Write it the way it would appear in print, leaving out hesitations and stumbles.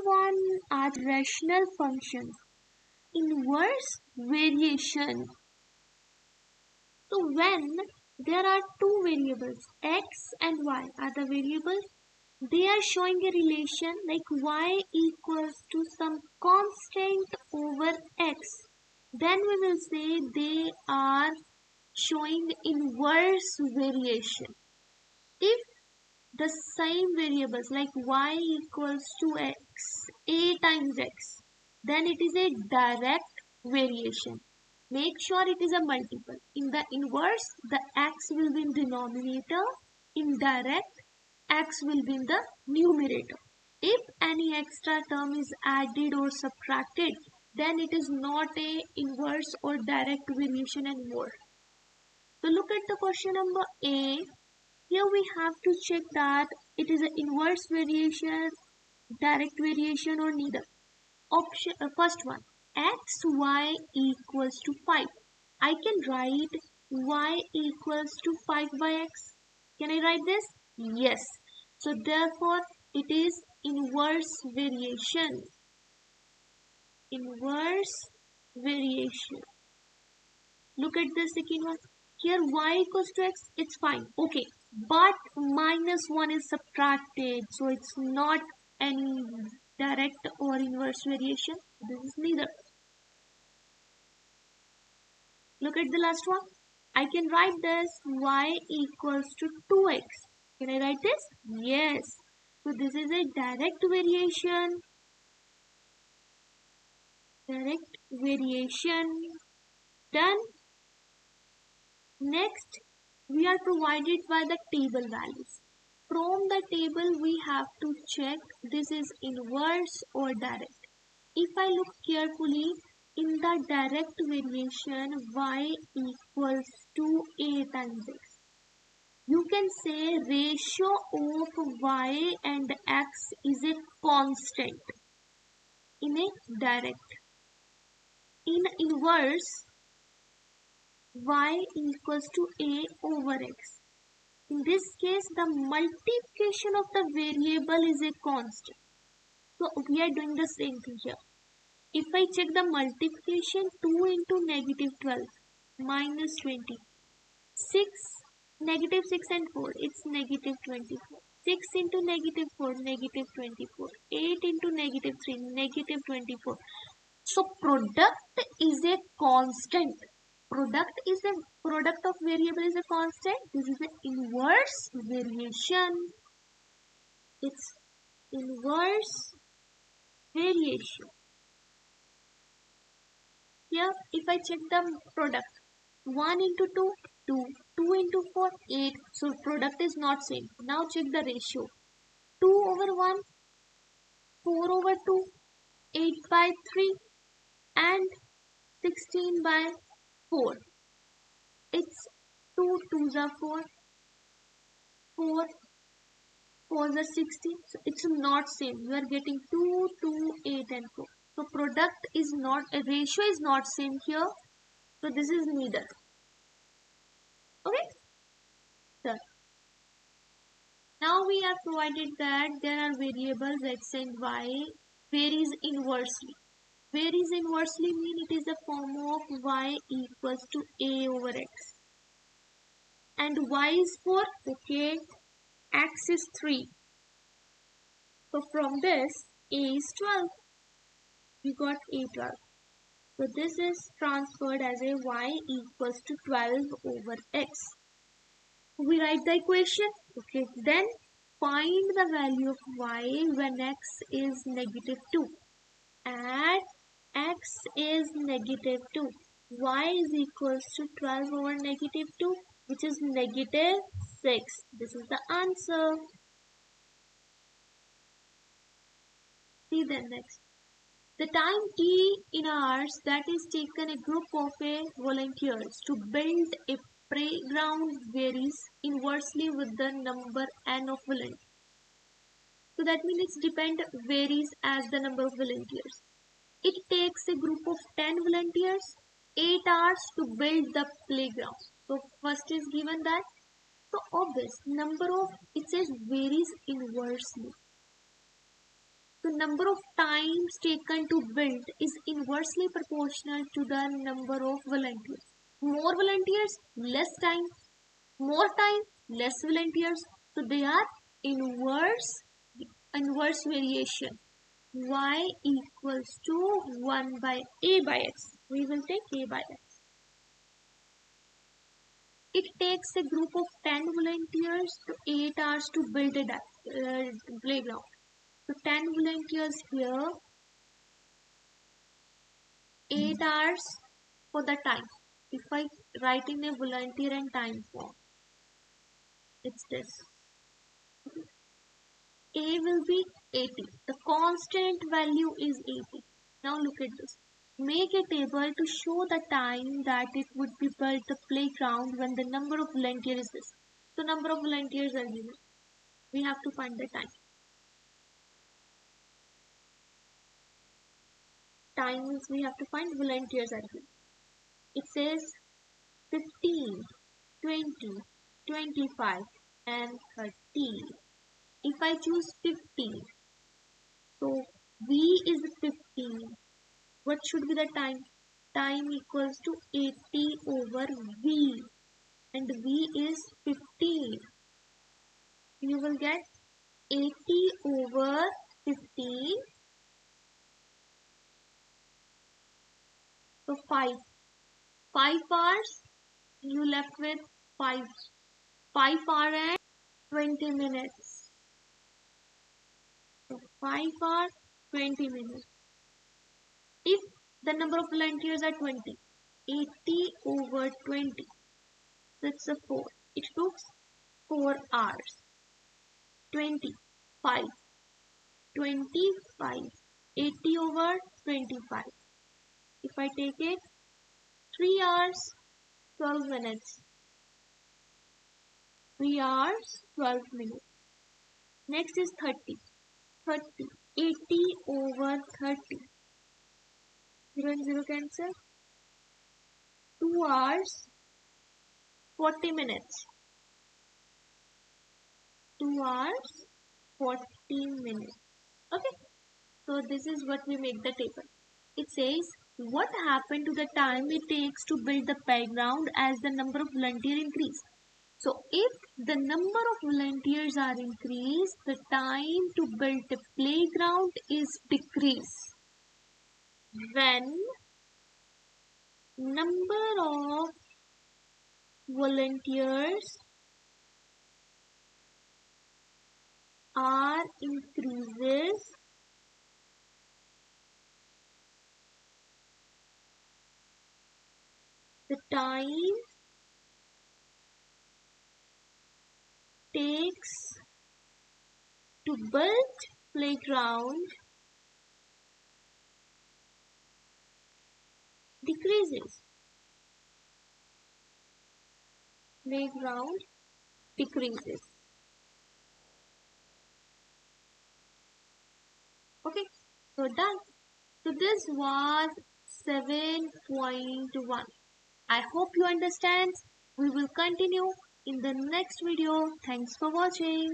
one are rational functions. Inverse variation. So when there are two variables, x and y are the variables, they are showing a relation like y equals to some constant over x. Then we will say they are showing inverse variation. If the same variables like y equals to x, a times x, then it is a direct variation. Make sure it is a multiple. In the inverse, the x will be in denominator. In direct, x will be in the numerator. If any extra term is added or subtracted, then it is not a inverse or direct variation anymore. So look at the question number A. Here we have to check that it is an inverse variation, direct variation or neither. Option first one, xy equals to 5. I can write y equals to 5 by x. Can I write this? Yes. So therefore it is inverse variation. Inverse variation. Look at the second one. Here y equals to x, it's fine. Okay. But minus 1 is subtracted. So it's not any direct or inverse variation. This is neither. Look at the last one. I can write this y equals to 2x. Can I write this? Yes. So this is a direct variation. Direct variation. Done. Next, we are provided by the table values. From the table, we have to check this is inverse or direct. If I look carefully, in the direct variation, y equals to a times x. You can say ratio of y and x is a constant in a direct. In inverse, y equals to a over x. In this case, the multiplication of the variable is a constant. So we are doing the same thing here. If I check the multiplication, 2 into negative 12 minus 20. 6, negative 6 and 4, it's negative 24. 6 into negative 4, negative 24. 8 into negative 3, negative 24. So product is a constant. Product of variable is a constant. This is the inverse variation. It's inverse variation. Here, if I check the product, 1 into 2, 2, 2 into 4, 8. So product is not same. Now check the ratio. 2 over 1, 4 over 2, 8 by 3 and 16 by 4. It's 2 2s are 4, 4 4s are 16. So it's not same. You are getting 2, 2, 8 and 4. So product is not, a ratio is not same here. So this is neither. Okay? So now we are provided that there are variables x and y varies inversely. Varies inversely mean it is the form of y equals to a over x. And y is 4, okay, x is 3. So from this, a is 12. We got a 12. So this is transferred as a y equals to 12 over x. We write the equation. Okay, then find the value of y when x is negative 2. At x is negative 2. Y is equals to 12 over negative 2, which is negative 6. This is the answer. See then next. The time t in hours that is taken a group of volunteers to build a playground varies inversely with the number n of volunteers. So that means its varies as the number of volunteers. It takes a group of 10 volunteers 8 hours to build the playground. So first is given that. So obvious number of, it says varies inversely. So number of times taken to build is inversely proportional to the number of volunteers. More volunteers, less time. More time, less volunteers. So they are inverse variation. Y equals to 1 by A by X. We will take A by X. It takes a group of 10 volunteers to 8 hours to build a playground. So 10 volunteers here, 8 hours for the time. If I write in a volunteer and time form, it's this. A will be 80. The constant value is 80. Now look at this. Make a table to show the time that it would be built the playground when the number of volunteers is this. So number of volunteers are given. We have to find the time. Time means we have to find volunteers are given. It says 15, 20, 25 and 30. If I choose 15, so V is 15. What should be the time? Time equals to 80 over V. And V is 15. You will get 80 over 15. So 5. 5 hours. You left with 5. 5 hours and 20 minutes. So 5 hours, 20 minutes. If the number of volunteers are 20, 80 over 20, that's a 4. It took 4 hours. 25, 25, 80 over 25. If I take it, 3 hours, 12 minutes. 3 hours, 12 minutes. Next is 30. 30, 80 over 30. 0 and 0 cancel. 2 hours, 40 minutes. 2 hours, 40 minutes. Okay. So this is what we make the table. It says what happened to the time it takes to build the playground as the number of volunteers increase. So if the number of volunteers are increased, the time to build the playground is decreased. When number of volunteers are increases, the time takes to build playground decreases. Playground decreases. Okay, so done. So this was 7.1. I hope you understand. We will continue in the next video. Thanks for watching.